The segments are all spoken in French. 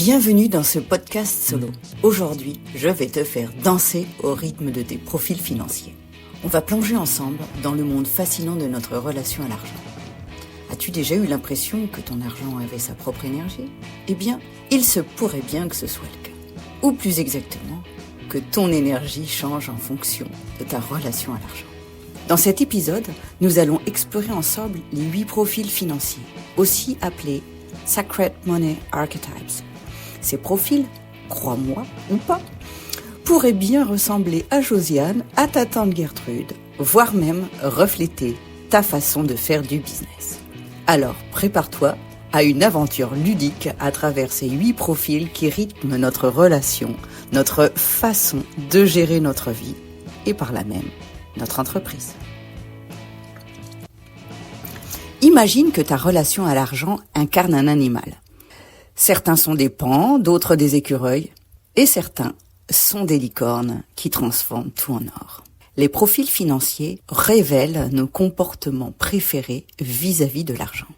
Bienvenue dans ce podcast solo. Aujourd'hui, je vais te faire danser au rythme de tes profils financiers. On va plonger ensemble dans le monde fascinant de notre relation à l'argent. As-tu déjà eu l'impression que ton argent avait sa propre énergie ? Eh bien, il se pourrait bien que ce soit le cas. Ou plus exactement, que ton énergie change en fonction de ta relation à l'argent. Dans cet épisode, nous allons explorer ensemble les 8 profils financiers, aussi appelés Sacred Money Archetypes. Ces profils, crois-moi ou pas, pourraient bien ressembler à Josiane, à ta tante Gertrude, voire même refléter ta façon de faire du business. Alors, prépare-toi à une aventure ludique à travers ces 8 profils qui rythment notre relation, notre façon de gérer notre vie et par là même notre entreprise. Imagine que ta relation à l'argent incarne un animal. Certains sont des paons, d'autres des écureuils, et certains sont des licornes qui transforment tout en or. Les profils financiers révèlent nos comportements préférés vis-à-vis de l'argent.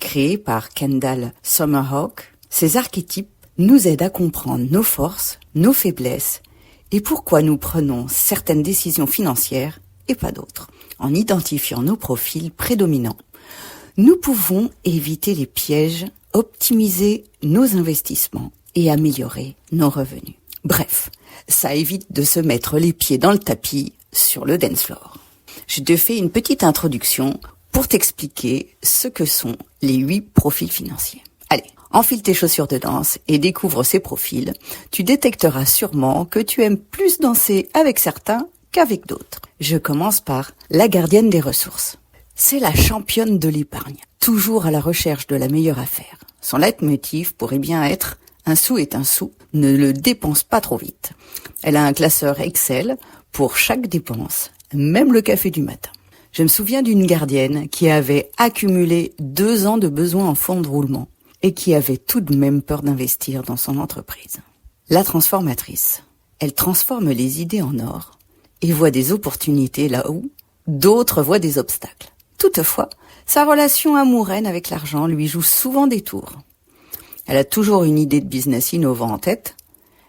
Créés par Kendall Summerhawk, ces archétypes nous aident à comprendre nos forces, nos faiblesses et pourquoi nous prenons certaines décisions financières et pas d'autres. En identifiant nos profils prédominants, nous pouvons éviter les pièges, optimiser nos investissements et améliorer nos revenus. Bref, ça évite de se mettre les pieds dans le tapis sur le dance floor. Je te fais une petite introduction pour t'expliquer ce que sont les 8 profils financiers. Allez, enfile tes chaussures de danse et découvre ces profils. Tu détecteras sûrement que tu aimes plus danser avec certains qu'avec d'autres. Je commence par la gardienne des ressources. C'est la championne de l'épargne, toujours à la recherche de la meilleure affaire. Son leitmotiv pourrait bien être « un sou est un sou, ne le dépense pas trop vite ». Elle a un classeur Excel pour chaque dépense, même le café du matin. Je me souviens d'une gardienne qui avait accumulé 2 ans de besoins en fonds de roulement et qui avait tout de même peur d'investir dans son entreprise. La transformatrice, elle transforme les idées en or et voit des opportunités là où d'autres voient des obstacles. Toutefois, sa relation amoureuse avec l'argent lui joue souvent des tours. Elle a toujours une idée de business innovant en tête,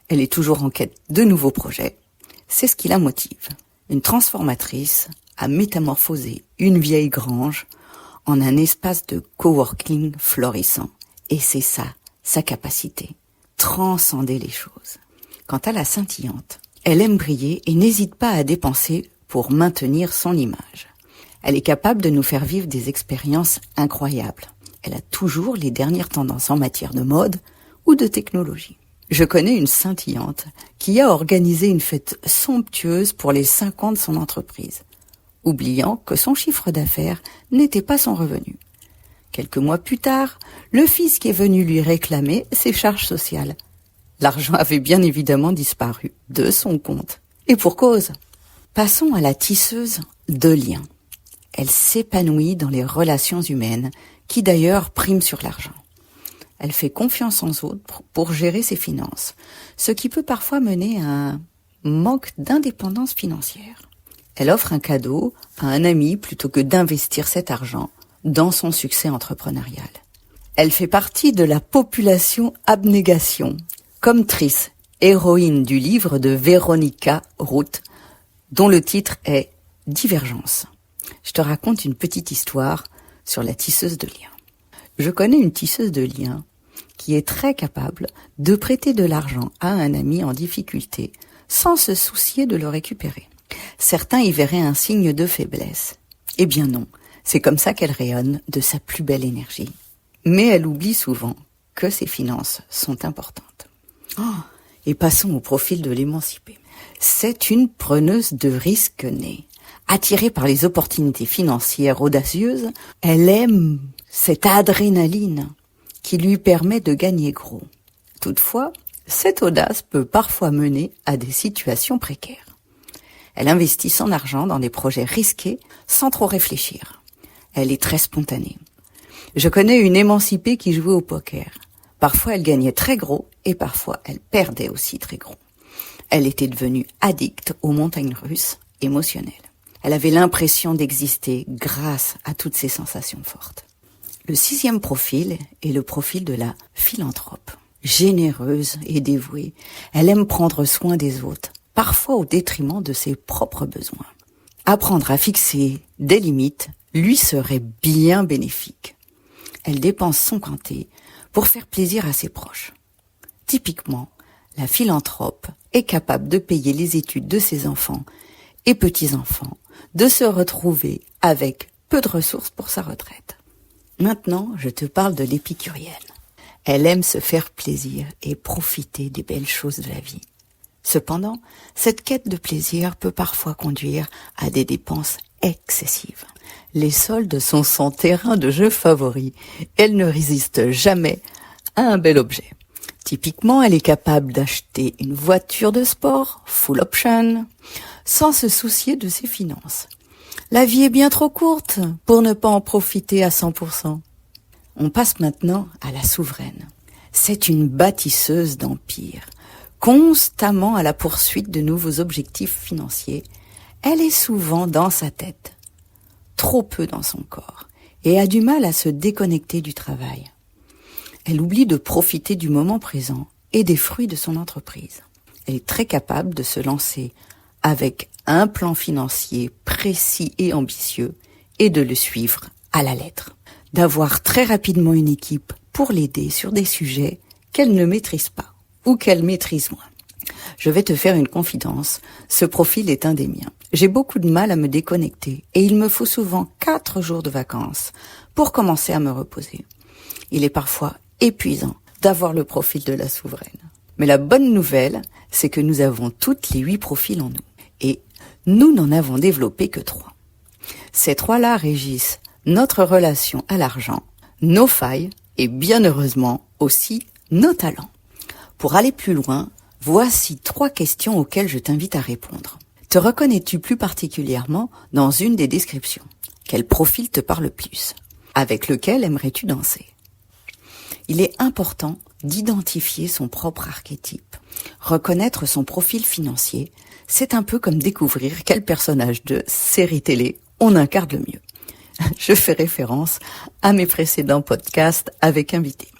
elle est toujours en quête de nouveaux projets, c'est ce qui la motive. Une transformatrice a métamorphosé une vieille grange en un espace de coworking florissant. Et c'est ça, sa capacité, transcender les choses. Quant à la scintillante, elle aime briller et n'hésite pas à dépenser pour maintenir son image. Elle est capable de nous faire vivre des expériences incroyables. Elle a toujours les dernières tendances en matière de mode ou de technologie. Je connais une scintillante qui a organisé une fête somptueuse pour les 5 ans de son entreprise, oubliant que son chiffre d'affaires n'était pas son revenu. Quelques mois plus tard, le fisc est venu lui réclamer ses charges sociales. L'argent avait bien évidemment disparu de son compte. Et pour cause. Passons à la tisseuse de liens. Elle s'épanouit dans les relations humaines, qui d'ailleurs priment sur l'argent. Elle fait confiance aux autres pour gérer ses finances, ce qui peut parfois mener à un manque d'indépendance financière. Elle offre un cadeau à un ami plutôt que d'investir cet argent dans son succès entrepreneurial. Elle fait partie de la population abnégation, comme Triss, héroïne du livre de Veronica Roth, dont le titre est « Divergence ». Je te raconte une petite histoire sur la tisseuse de liens. Je connais une tisseuse de liens qui est très capable de prêter de l'argent à un ami en difficulté sans se soucier de le récupérer. Certains y verraient un signe de faiblesse. Eh bien non, c'est comme ça qu'elle rayonne de sa plus belle énergie. Mais elle oublie souvent que ses finances sont importantes. Et passons au profil de l'émancipée. C'est une preneuse de risque née. Attirée par les opportunités financières audacieuses, elle aime cette adrénaline qui lui permet de gagner gros. Toutefois, cette audace peut parfois mener à des situations précaires. Elle investit son argent dans des projets risqués sans trop réfléchir. Elle est très spontanée. Je connais une émancipée qui jouait au poker. Parfois, elle gagnait très gros et parfois, elle perdait aussi très gros. Elle était devenue addicte aux montagnes russes émotionnelles. Elle avait l'impression d'exister grâce à toutes ces sensations fortes. Le 6e profil est le profil de la philanthrope. généreuse et dévouée. Elle aime prendre soin des autres, parfois au détriment de ses propres besoins. Apprendre à fixer des limites lui serait bien bénéfique. Elle dépense son quanté pour faire plaisir à ses proches. Typiquement, la philanthrope est capable de payer les études de ses enfants et petits-enfants, de se retrouver avec peu de ressources pour sa retraite. Maintenant, je te parle de l'épicurienne. Elle aime se faire plaisir et profiter des belles choses de la vie. Cependant, cette quête de plaisir peut parfois conduire à des dépenses excessives. Les soldes sont son terrain de jeu favori. Elle ne résiste jamais à un bel objet. Typiquement, elle est capable d'acheter une voiture de sport, full option, sans se soucier de ses finances. La vie est bien trop courte pour ne pas en profiter à 100%. On passe maintenant à la souveraine. C'est une bâtisseuse d'empire, constamment à la poursuite de nouveaux objectifs financiers. Elle est souvent dans sa tête, trop peu dans son corps, et a du mal à se déconnecter du travail. Elle oublie de profiter du moment présent et des fruits de son entreprise. Elle est très capable de se lancer avec un plan financier précis et ambitieux et de le suivre à la lettre. D'avoir très rapidement une équipe pour l'aider sur des sujets qu'elle ne maîtrise pas ou qu'elle maîtrise moins. Je vais te faire une confidence, ce profil est un des miens. J'ai beaucoup de mal à me déconnecter et il me faut souvent 4 jours de vacances pour commencer à me reposer. Il est parfois épuisant d'avoir le profil de la souveraine. Mais la bonne nouvelle, c'est que nous avons toutes les 8 profils en nous. Et nous n'en avons développé que 3. Ces 3-là régissent notre relation à l'argent, nos failles et bien heureusement aussi nos talents. Pour aller plus loin, voici 3 questions auxquelles je t'invite à répondre. Te reconnais-tu plus particulièrement dans une des descriptions? Quel profil te parle le plus? Avec lequel aimerais-tu danser? Il est important d'identifier son propre archétype. Reconnaître son profil financier, c'est un peu comme découvrir quel personnage de série télé on incarne le mieux. Je fais référence à mes précédents podcasts avec invités.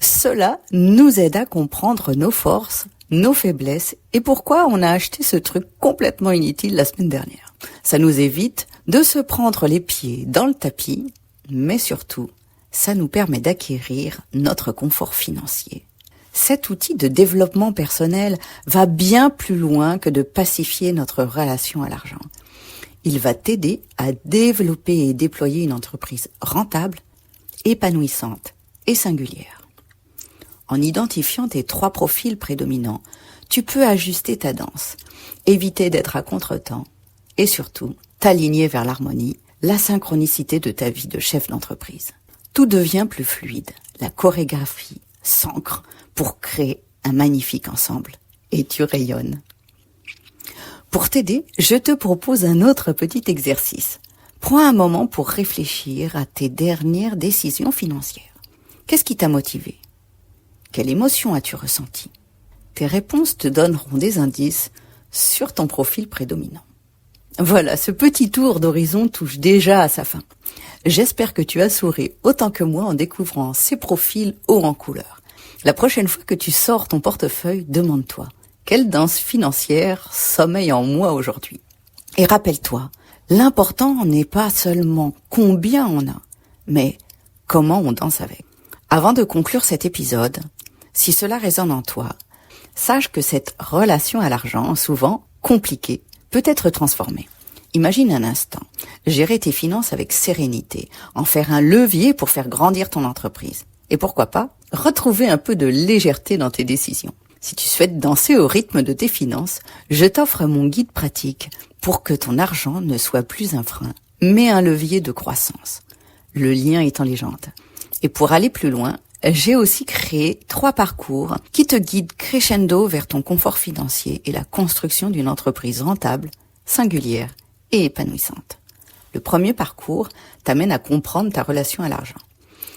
Cela nous aide à comprendre nos forces, nos faiblesses et pourquoi on a acheté ce truc complètement inutile la semaine dernière. Ça nous évite de se prendre les pieds dans le tapis, mais surtout, ça nous permet d'acquérir notre confort financier. Cet outil de développement personnel va bien plus loin que de pacifier notre relation à l'argent. Il va t'aider à développer et déployer une entreprise rentable, épanouissante et singulière. En identifiant tes 3 profils prédominants, tu peux ajuster ta danse, éviter d'être à contretemps et surtout t'aligner vers l'harmonie, la synchronicité de ta vie de chef d'entreprise. Tout devient plus fluide, la chorégraphie s'ancre pour créer un magnifique ensemble et tu rayonnes. Pour t'aider, je te propose un autre petit exercice. Prends un moment pour réfléchir à tes dernières décisions financières. Qu'est-ce qui t'a motivé? Quelle émotion as-tu ressenti? Tes réponses te donneront des indices sur ton profil prédominant. Voilà, ce petit tour d'horizon touche déjà à sa fin. J'espère que tu as souri autant que moi en découvrant ces profils hauts en couleur. La prochaine fois que tu sors ton portefeuille, demande-toi: quelle danse financière sommeille en moi aujourd'hui? Et rappelle-toi, l'important n'est pas seulement combien on a, mais comment on danse avec. Avant de conclure cet épisode, si cela résonne en toi, sache que cette relation à l'argent, souvent compliquée, peut être transformée. Imagine un instant, gérer tes finances avec sérénité, en faire un levier pour faire grandir ton entreprise. Et pourquoi pas, retrouver un peu de légèreté dans tes décisions. Si tu souhaites danser au rythme de tes finances, je t'offre mon guide pratique pour que ton argent ne soit plus un frein, mais un levier de croissance. Le lien est en légende. Et pour aller plus loin, j'ai aussi créé 3 parcours qui te guident crescendo vers ton confort financier et la construction d'une entreprise rentable, singulière et épanouissante. Le premier parcours t'amène à comprendre ta relation à l'argent.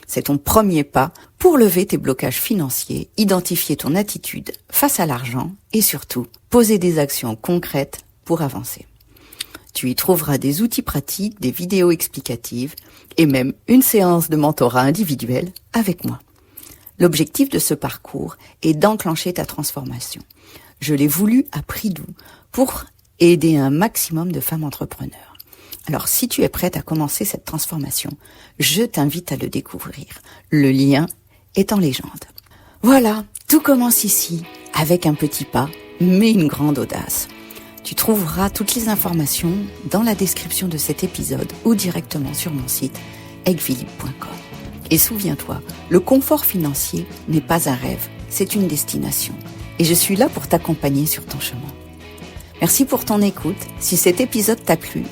C'est ton premier pas pour lever tes blocages financiers, identifier ton attitude face à l'argent et surtout poser des actions concrètes pour avancer. Tu y trouveras des outils pratiques, des vidéos explicatives et même une séance de mentorat individuel avec moi. L'objectif de ce parcours est d'enclencher ta transformation. Je l'ai voulu à prix doux pour aider un maximum de femmes entrepreneurs. Alors, si tu es prête à commencer cette transformation, je t'invite à le découvrir. Le lien est en légende. Voilà, tout commence ici, avec un petit pas, mais une grande audace. Tu trouveras toutes les informations dans la description de cet épisode ou directement sur mon site egphilippe.com. Et souviens-toi, le confort financier n'est pas un rêve, c'est une destination. Et je suis là pour t'accompagner sur ton chemin. Merci pour ton écoute. Si cet épisode t'a plu,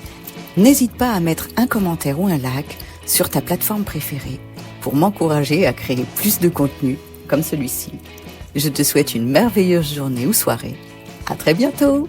n'hésite pas à mettre un commentaire ou un like sur ta plateforme préférée pour m'encourager à créer plus de contenu comme celui-ci. Je te souhaite une merveilleuse journée ou soirée. À très bientôt!